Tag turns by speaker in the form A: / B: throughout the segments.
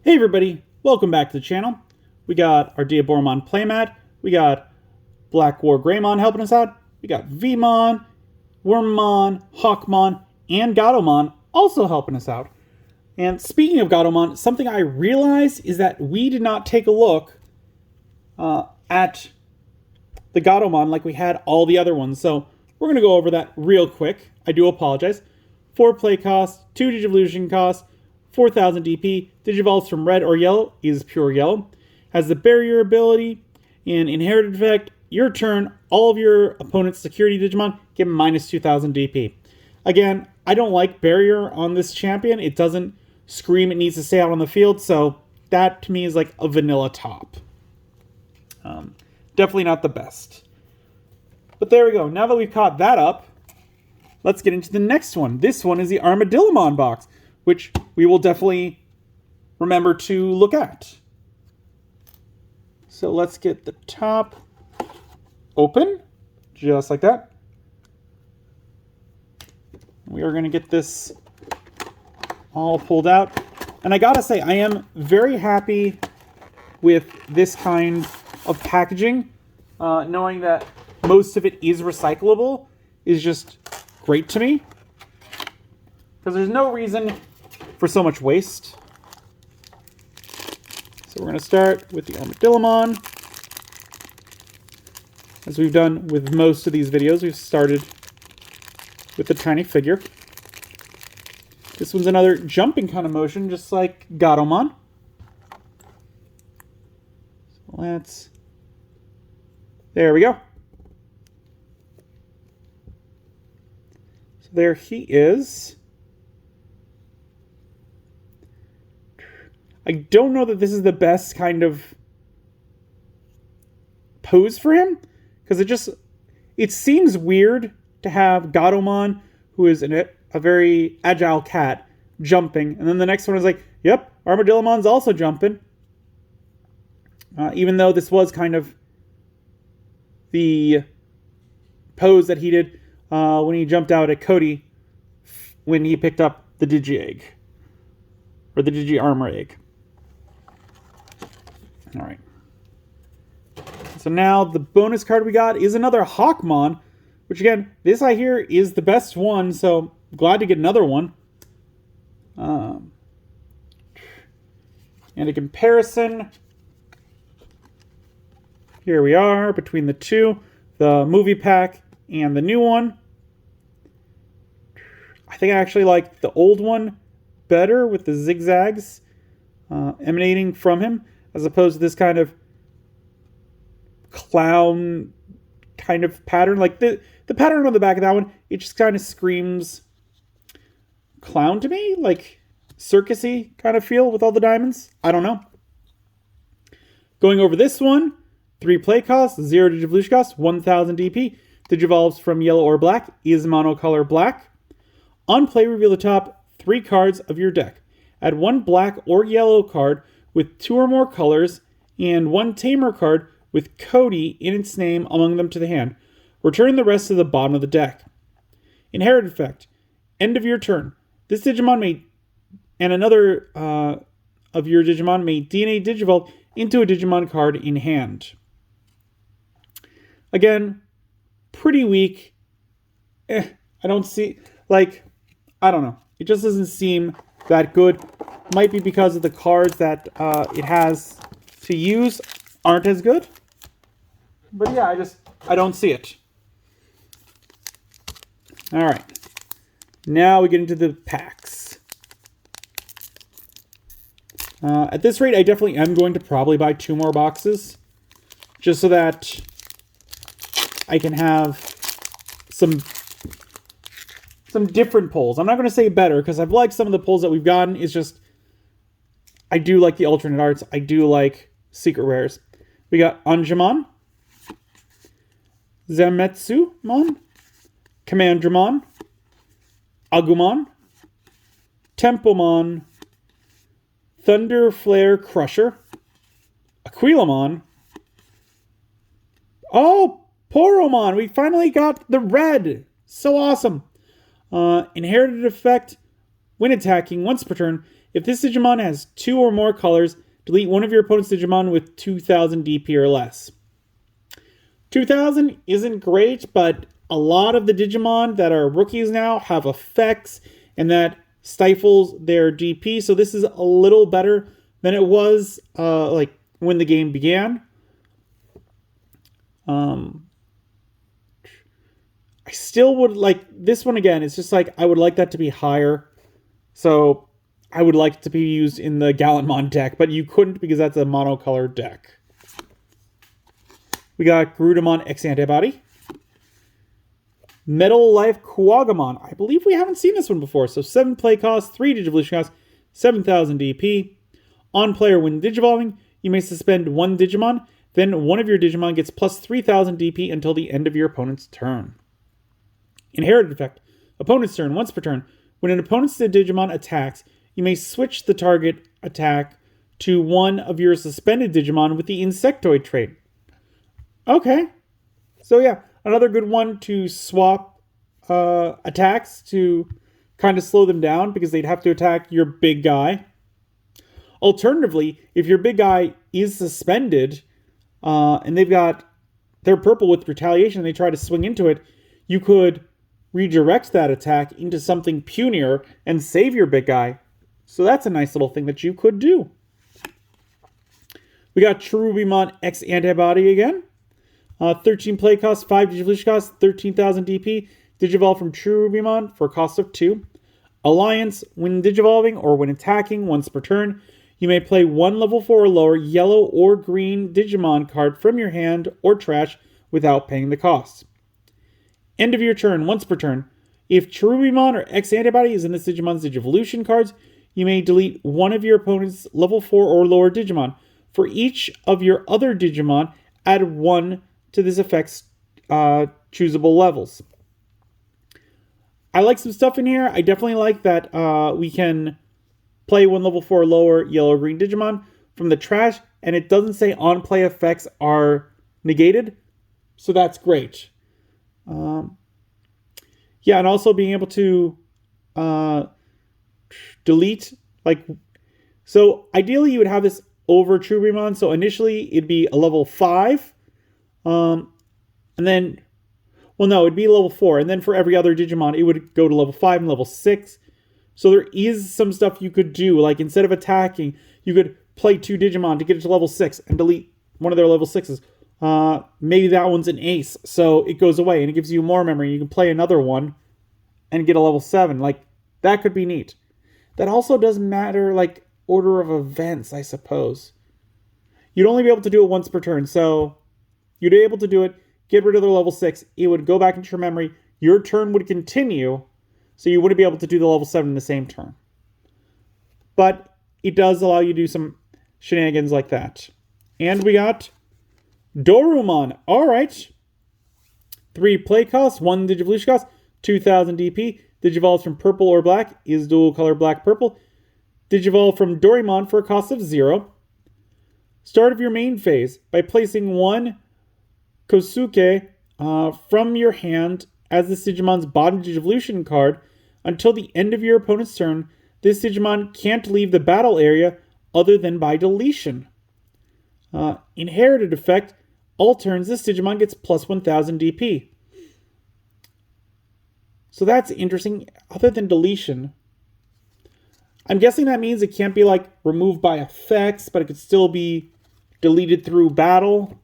A: Hey everybody, welcome back to the channel. We got our Digimon playmat, we got Black War Greymon helping us out, we got Vmon, Wormmon, Hawkmon, and Gatomon also helping us out. And speaking of Gatomon, something I realized is that we did not take a look at the Gatomon like we had all the other ones. So we're going to go over that real quick. I do apologize. 4 play cost, 2 Digivolution cost, 4,000 DP, Digivolves from red or yellow is pure yellow. Has the barrier ability and inherited effect. Your turn, all of your opponent's security Digimon get minus 2,000 DP. Again, I don't like barrier on this champion. It doesn't scream it needs to stay out on the field, so that to me is like a vanilla top. Definitely not the best. But there we go. Now that we've caught that up, let's get into the next one. This one is the Armadillomon box, which we will definitely remember to look at. So let's get the top open, just like that. We are going to get this all pulled out. And I gotta say, I am very happy with this kind of packaging. Knowing that most of it is recyclable is just great to me. Because there's no reason for so much waste. So we're going to start with the Armadillomon. As we've done with most of these videos, we've started with the tiny figure. This one's another jumping kind of motion, just like Gatomon. So there we go. So there he is. I don't know that this is the best kind of pose for him, because it seems weird to have Gatomon, who is a very agile cat, jumping, and then the next one is like, yep, Armadillomon's also jumping. Even though this was kind of the pose that he did when he jumped out at Cody when he picked up the Digi-Egg. Or the Digi-Armor Egg. Alright. So now the bonus card we got is another Hawkmon, which again, this I hear is the best one, so glad to get another one. And a comparison. Here we are between the two, the movie pack and the new one. I think I actually like the old one better with the zigzags emanating from him, as opposed to this kind of clown kind of pattern. Like the pattern on the back of that one, it just kind of screams clown to me, like circusy kind of feel with all the diamonds. I don't know. Going over this one, 3 play costs, 0 Digivolution cost, 1,000 DP. Digivolves from yellow or black is monocolor black. On play, reveal the top 3 cards of your deck. Add 1 black or yellow card with 2 or more colors and 1 tamer card with Cody in its name among them to the hand. Return the rest to the bottom of the deck. Inherited effect. End of your turn. This Digimon may, and another of your Digimon may DNA Digivolve into a Digimon card in hand. Again, pretty weak. I don't see, I don't know. It just doesn't seem that good. Might be because of the cards that it has to use aren't as good. But yeah, I don't see it. Alright. Now we get into the packs. At this rate, I definitely am going to probably buy 2 more boxes. Just so that I can have some different pulls. I'm not going to say better, because I've liked some of the pulls that we've gotten. It's just, I do like the alternate arts. I do like secret rares. We got Anjumon, Zametsumon, Commandramon, Agumon, Tempomon, Thunder Flare Crusher, Aquilamon. Oh, Poromon! We finally got the red! So awesome! Inherited effect. When attacking once per turn, if this Digimon has 2 or more colors, delete one of your opponent's Digimon with 2000 DP or less. 2000 isn't great, but a lot of the Digimon that are rookies now have effects, and that stifles their DP, so this is a little better than it was like when the game began. I still would like this one again. It's just like I would like that to be higher. So I would like it to be used in the Gallantmon deck, but you couldn't because that's a monocolored deck. We got Garudamon X Antibody. Metal Life Kuwagamon. I believe we haven't seen this one before. So 7 play cost, 3 Digivolution cost, 7,000 DP. On player, when Digivolving, you may suspend 1 Digimon. Then one of your Digimon gets plus 3,000 DP until the end of your opponent's turn. Inherited effect. Opponent's turn, once per turn. When an opponent's Digimon attacks, you may switch the target attack to one of your suspended Digimon with the Insectoid trait. Okay. So yeah, another good one to swap attacks to kind of slow them down because they'd have to attack your big guy. Alternatively, if your big guy is suspended and they're purple with retaliation and they try to swing into it, you could redirect that attack into something punier and save your big guy. So that's a nice little thing that you could do. We got Cherubimon X Antibody again. 13 play cost, 5 Digivolution cost, 13,000 DP. Digivolve from Cherubimon for a cost of 2. Alliance, when Digivolving or when attacking once per turn, you may play 1 level 4 or lower yellow or green Digimon card from your hand or trash without paying the cost. End of your turn, once per turn. If Cherubimon or X Antibody is in this Digimon's Digivolution cards, you may delete one of your opponent's level 4 or lower Digimon. For each of your other Digimon, add 1 to this effect's choosable levels. I like some stuff in here. I definitely like that we can play 1 level 4 or lower yellow or green Digimon from the trash, and it doesn't say on-play effects are negated, so that's great. Yeah, and also being able to delete, so ideally you would have this over Cherubimon. So initially it'd be a level 5, and then, well, no, it'd be level 4, and then for every other Digimon it would go to level 5 and level 6. So there is some stuff you could do, like instead of attacking, you could play 2 Digimon to get it to level 6 and delete one of their level 6s. Maybe that one's an ace, so it goes away and it gives you more memory. You can play another one and get a level 7. That could be neat. That also doesn't matter, order of events, I suppose. You'd only be able to do it once per turn, so you'd be able to do it, get rid of the level 6, it would go back into your memory, your turn would continue, so you wouldn't be able to do the level 7 in the same turn. But it does allow you to do some shenanigans like that. And we got Dorumon. Alright. 3 play costs, 1 Digivolution cost, 2,000 DP. Digivolves from purple or black, is dual color black-purple. Digivolve from Doraemon for a cost of 0. Start of your main phase by placing 1 Kosuke from your hand as this Digimon's bottom Digivolution card until the end of your opponent's turn. This Digimon can't leave the battle area other than by deletion. Inherited effect. All turns, this Digimon gets plus 1,000 DP. So that's interesting. Other than deletion, I'm guessing that means it can't be removed by effects, but it could still be deleted through battle.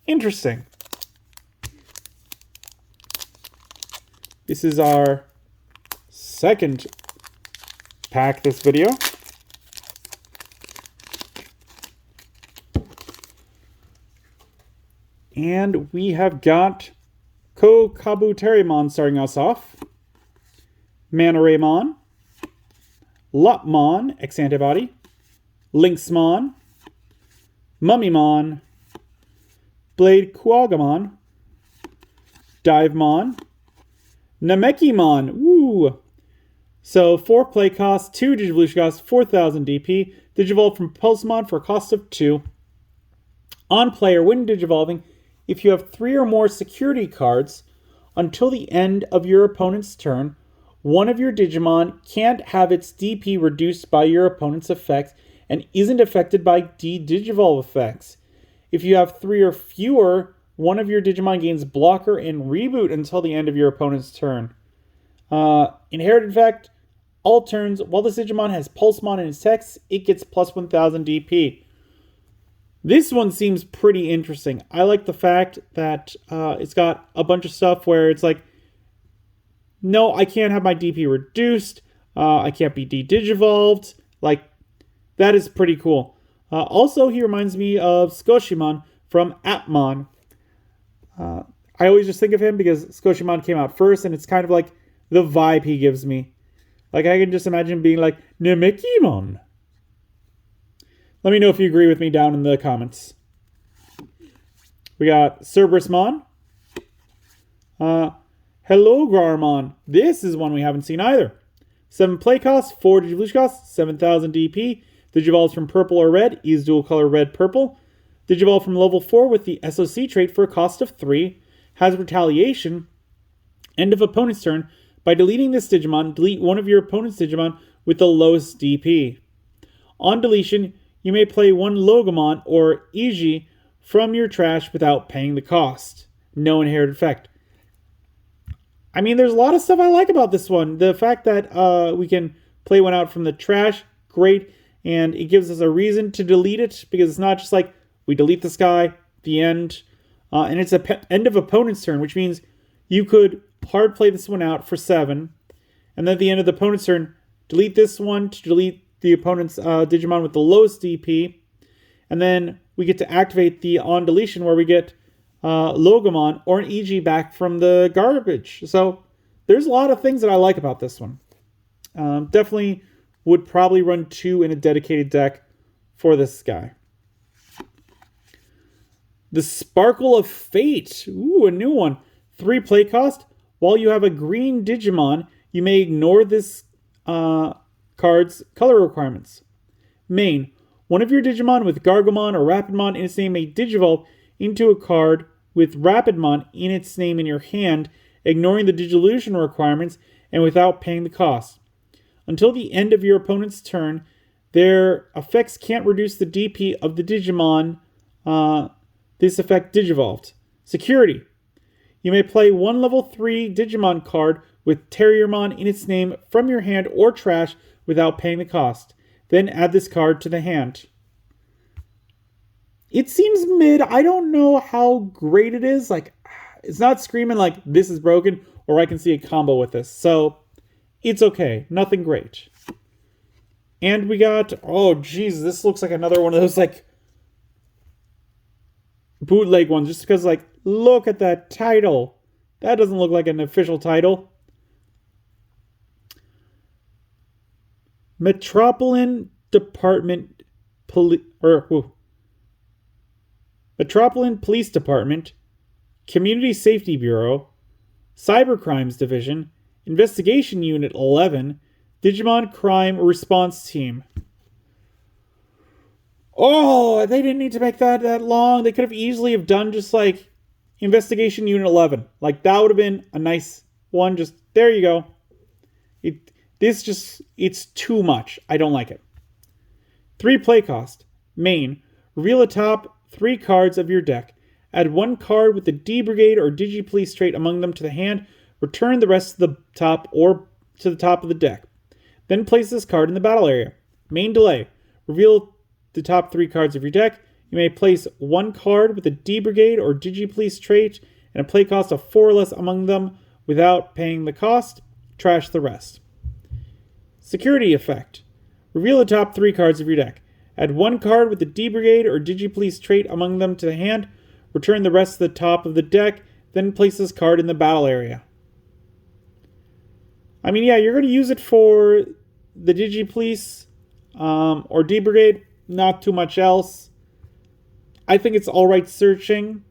A: Interesting. This is our second pack this video. And we have got Kokabuterimon starting us off. Manoraemon. Lopmon, X Antibody. Lynxmon. Mummymon. Blade Kuwagamon. Divemon. Namekimon. Woo! So 4 play cost, 2 Digivolution cost, 4,000 DP. Digivolve from Pulsemon for a cost of 2. On player, when Digivolving, if you have 3 or more security cards, until the end of your opponent's turn, one of your Digimon can't have its DP reduced by your opponent's effects and isn't affected by de-Digivolve effects. If you have 3 or fewer, one of your Digimon gains blocker and reboot until the end of your opponent's turn. Inherited effect, all turns, while this Digimon has Pulsemon in its text, it gets plus 1000 DP. This one seems pretty interesting. I like the fact that it's got a bunch of stuff where it's like, no, I can't have my DP reduced. I can't be de-Digivolved. Like, that is pretty cool. Also, he reminds me of Skoshimon from Appmon. I always just think of him because Skoshimon came out first, and it's kind of like the vibe he gives me. Like, I can just imagine being like, Nemekimon. Let me know if you agree with me down in the comments. We got Cerberusmon. Hello, Garmon. This is one we haven't seen either. 7 play cost, 4 Digivolution cost, 7000 DP. Digivolves from purple or red, is dual color red-purple. Digivolve from level 4 with the SOC trait for a cost of 3. Has retaliation. End of opponent's turn. By deleting this Digimon, delete one of your opponent's Digimon with the lowest DP. On deletion, you may play one Logomon or Iji from your trash without paying the cost. No inherited effect. I mean, there's a lot of stuff I like about this one. The fact that we can play one out from the trash, great. And it gives us a reason to delete it because it's not just like we delete this guy, the end. And it's end of opponent's turn, which means you could hard play this one out for 7. And then at the end of the opponent's turn, delete this one to delete the opponent's Digimon with the lowest DP. And then we get to activate the on deletion where we get Logomon or an EG back from the garbage. So there's a lot of things that I like about this one. Definitely would probably run 2 in a dedicated deck for this guy. The Sparkle of Fate. Ooh, a new one. 3 play cost. While you have a green Digimon, you may ignore this card's color requirements. Main. One of your Digimon with Gargomon or Rapidmon in its name may Digivolve into a card with Rapidmon in its name in your hand, ignoring the Digivolution requirements and without paying the cost. Until the end of your opponent's turn, their effects can't reduce the DP of the Digimon this effect Digivolved. Security. You may play one level 3 Digimon card with Terriermon in its name from your hand or trash without paying the cost. Then add this card to the hand. It seems mid. I don't know how great it is. Like, it's not screaming like this is broken or I can see a combo with this. So it's okay. Nothing great. And we got, oh geez, this looks like another one of those like bootleg ones. Just because like, look at that title. That doesn't look like an official title. Metropolitan Department Metropolitan Police Department, Community Safety Bureau, Cybercrimes Division, Investigation Unit 11, Digimon Crime Response Team. Oh, they didn't need to make that long. They could have easily have done just like Investigation Unit 11. Like that would have been a nice one. Just there you go. It's too much. I don't like it. 3 play cost. Main. Reveal the top 3 cards of your deck. Add 1 card with the D Brigade or Digi-Police trait among them to the hand. Return the rest to the top or to the top of the deck. Then place this card in the battle area. Main delay. Reveal the top 3 cards of your deck. You may place 1 card with a D Brigade or Digi-Police trait and a play cost of 4 or less among them without paying the cost. Trash the rest. Security effect. Reveal the top 3 cards of your deck. Add 1 card with the D Brigade or Digi-Police trait among them to the hand. Return the rest to the top of the deck. Then place this card in the battle area. I mean, yeah, you're going to use it for the Digi-Police or D Brigade. Not too much else. I think it's alright searching.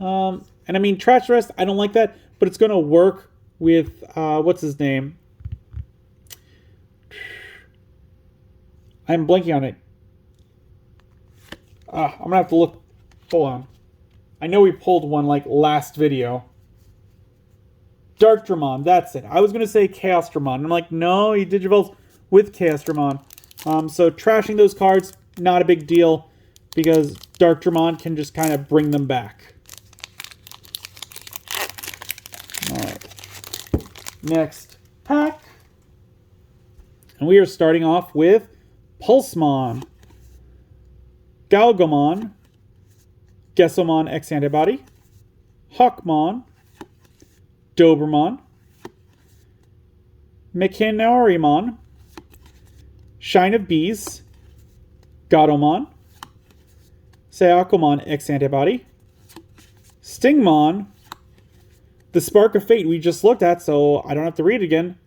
A: And I mean, trash the rest, I don't like that. But it's going to work with, what's his name? I'm blanking on it. I'm going to have to look. Hold on. I know we pulled one like last video. Darkdramon, that's it. I was going to say Chaosdramon. I'm like, no, he Digivolves with Chaosdramon. So trashing those cards, not a big deal, because Darkdramon can just kind of bring them back. Alright. Next pack. And we are starting off with Pulsemon, Galgomon, Gesselmon X Antibody, Hawkmon, Dobermon, Mechanorimon, Shine of Bees, Gatomon, Sayakomon X Antibody, Stingmon, the Spark of Fate we just looked at, so I don't have to read it again.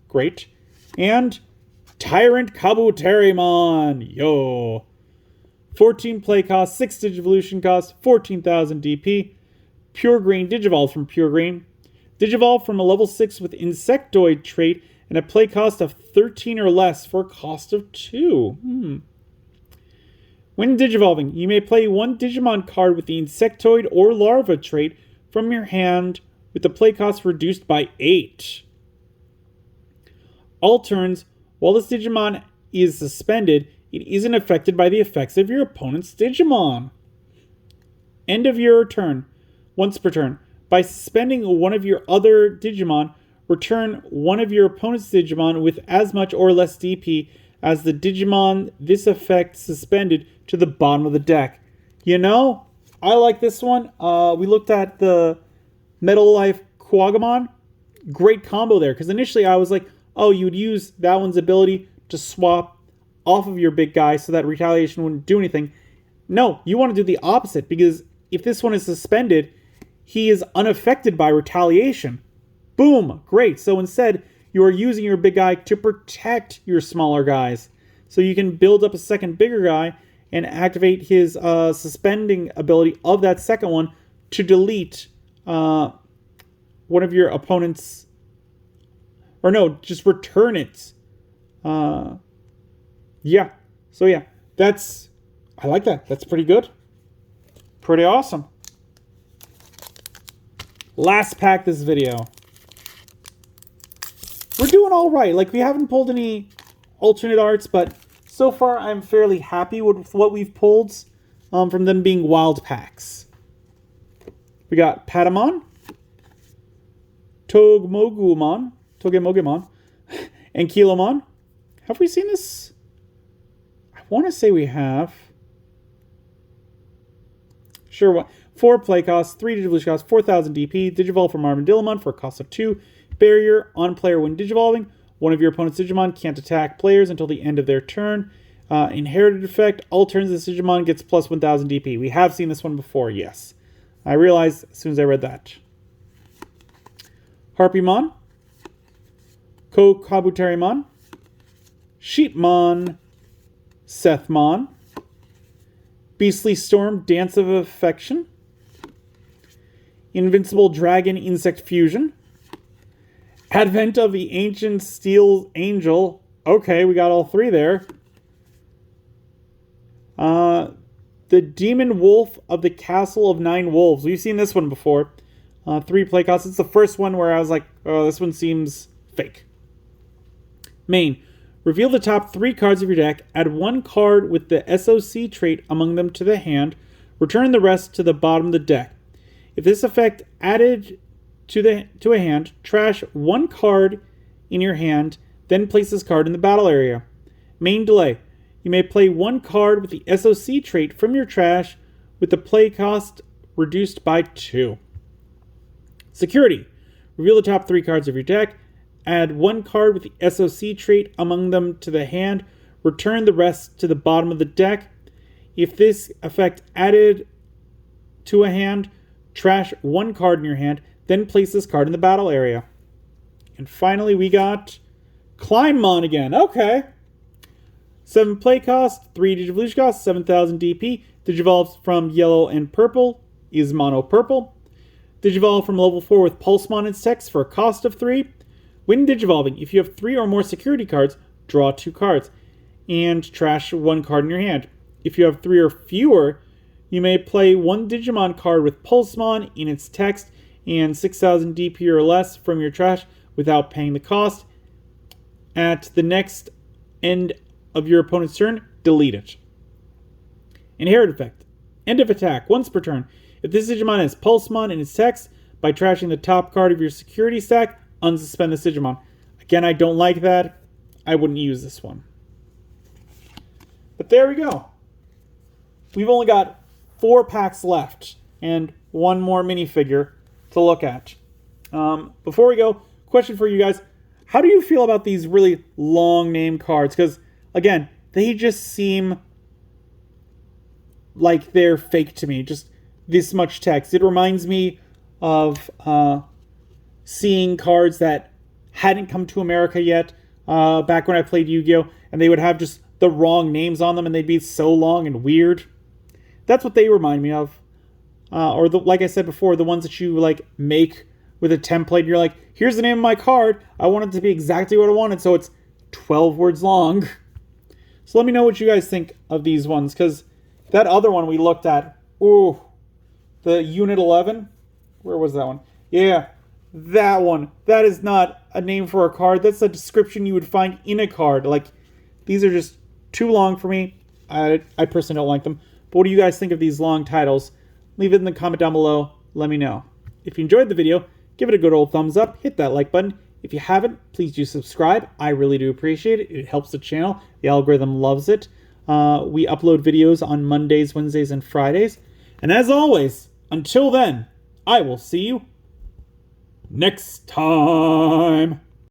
A: Great. And Tyrant Kabuterimon. Yo. 14 play cost, 6 Digivolution cost, 14,000 DP. Pure Green Digivolve from Pure Green. Digivolve from a level 6 with Insectoid trait and a play cost of 13 or less for a cost of 2. When Digivolving, you may play one Digimon card with the Insectoid or Larva trait from your hand with the play cost reduced by 8. All turns, while this Digimon is suspended, it isn't affected by the effects of your opponent's Digimon. End of your turn. Once per turn. By suspending one of your other Digimon, return one of your opponent's Digimon with as much or less DP as the Digimon this effect suspended to the bottom of the deck. You know, I like this one. We looked at the Metal Life Quagamon. Great combo there, because initially I was like, oh, you would use that one's ability to swap off of your big guy so that retaliation wouldn't do anything. No, you want to do the opposite, because if this one is suspended, he is unaffected by retaliation. Boom! Great. So instead, you are using your big guy to protect your smaller guys. So you can build up a second bigger guy and activate his suspending ability of that second one to delete one of your opponent's... Or no, just return it. Yeah. So yeah, that's... I like that. That's pretty good. Pretty awesome. Last pack this video. We're doing all right. Like, we haven't pulled any alternate arts, but so far I'm fairly happy with what we've pulled from them being wild packs. We got Patamon, Togemogumon, and Kilomon. Have we seen this? I want to say we have. Sure, what? 4 play costs, 3 Digivolution costs, 4,000 DP. Digivolve from Armadillomon for a cost of 2. Barrier on player when Digivolving. One of your opponent's Digimon can't attack players until the end of their turn. Inherited effect. All turns this Digimon gets plus 1,000 DP. We have seen this one before, yes. I realized as soon as I read that. Harpymon. Kabuterimon. Sheepmon. Sethmon. Beastly Storm, Dance of Affection. Invincible Dragon Insect Fusion. Advent of the Ancient Steel Angel. Okay, we got all 3 there. The Demon Wolf of the Castle of 9 Wolves. We've seen this one before. 3 play costs. It's the first one where I was like, oh, this one seems fake. Main. Reveal the top 3 cards of your deck. Add 1 card with the SOC trait among them to the hand. Return the rest to the bottom of the deck. If this effect added to a hand, trash 1 card in your hand, then place this card in the battle area. Main delay. You may play 1 card with the SOC trait from your trash with the play cost reduced by 2. Security. Reveal the top 3 cards of your deck. Add 1 card with the SOC trait among them to the hand. Return the rest to the bottom of the deck. If this effect added to a hand, trash 1 card in your hand, then place this card in the battle area. And finally, we got Climbmon again. Okay. 7 play cost, 3 Digivolution cost, 7,000 DP. Digivolves from yellow and purple. Is mono purple. Digivolve from level 4 with Pulsemon and text for a cost of 3. When Digivolving, if you have 3 or more security cards, draw 2 cards. And trash 1 card in your hand. If you have 3 or fewer, you may play 1 Digimon card with Pulsemon in its text and 6,000 DP or less from your trash without paying the cost. At the next end of your opponent's turn, delete it. Inherit effect. End of attack, once per turn. If this Digimon has Pulsemon in its text, by trashing the top card of your security stack, unsuspend this Digimon. Again, I don't like that. I wouldn't use this one. But there we go. We've only got 4 packs left and one more minifigure to look at. Before we go, question for you guys. How do you feel about these really long name cards? Because, again, they just seem like they're fake to me. Just this much text. It reminds me of seeing cards that hadn't come to America yet back when I played Yu-Gi-Oh! And they would have just the wrong names on them and they'd be so long and weird. That's what they remind me of. Or like I said before, the ones that you like make with a template. And you're like, here's the name of my card. I want it to be exactly what I wanted, so it's 12 words long. So let me know what you guys think of these ones, because that other one we looked at, ooh, the Unit 11, where was that one? Yeah, that one. That is not a name for a card. That's a description you would find in a card. Like, these are just too long for me. I personally don't like them. But what do you guys think of these long titles? Leave it in the comment down below. Let me know. If you enjoyed the video, give it a good old thumbs up. Hit that like button. If you haven't, please do subscribe. I really do appreciate it. It helps the channel. The algorithm loves it. We upload videos on Mondays, Wednesdays, and Fridays. And as always, until then, I will see you next time.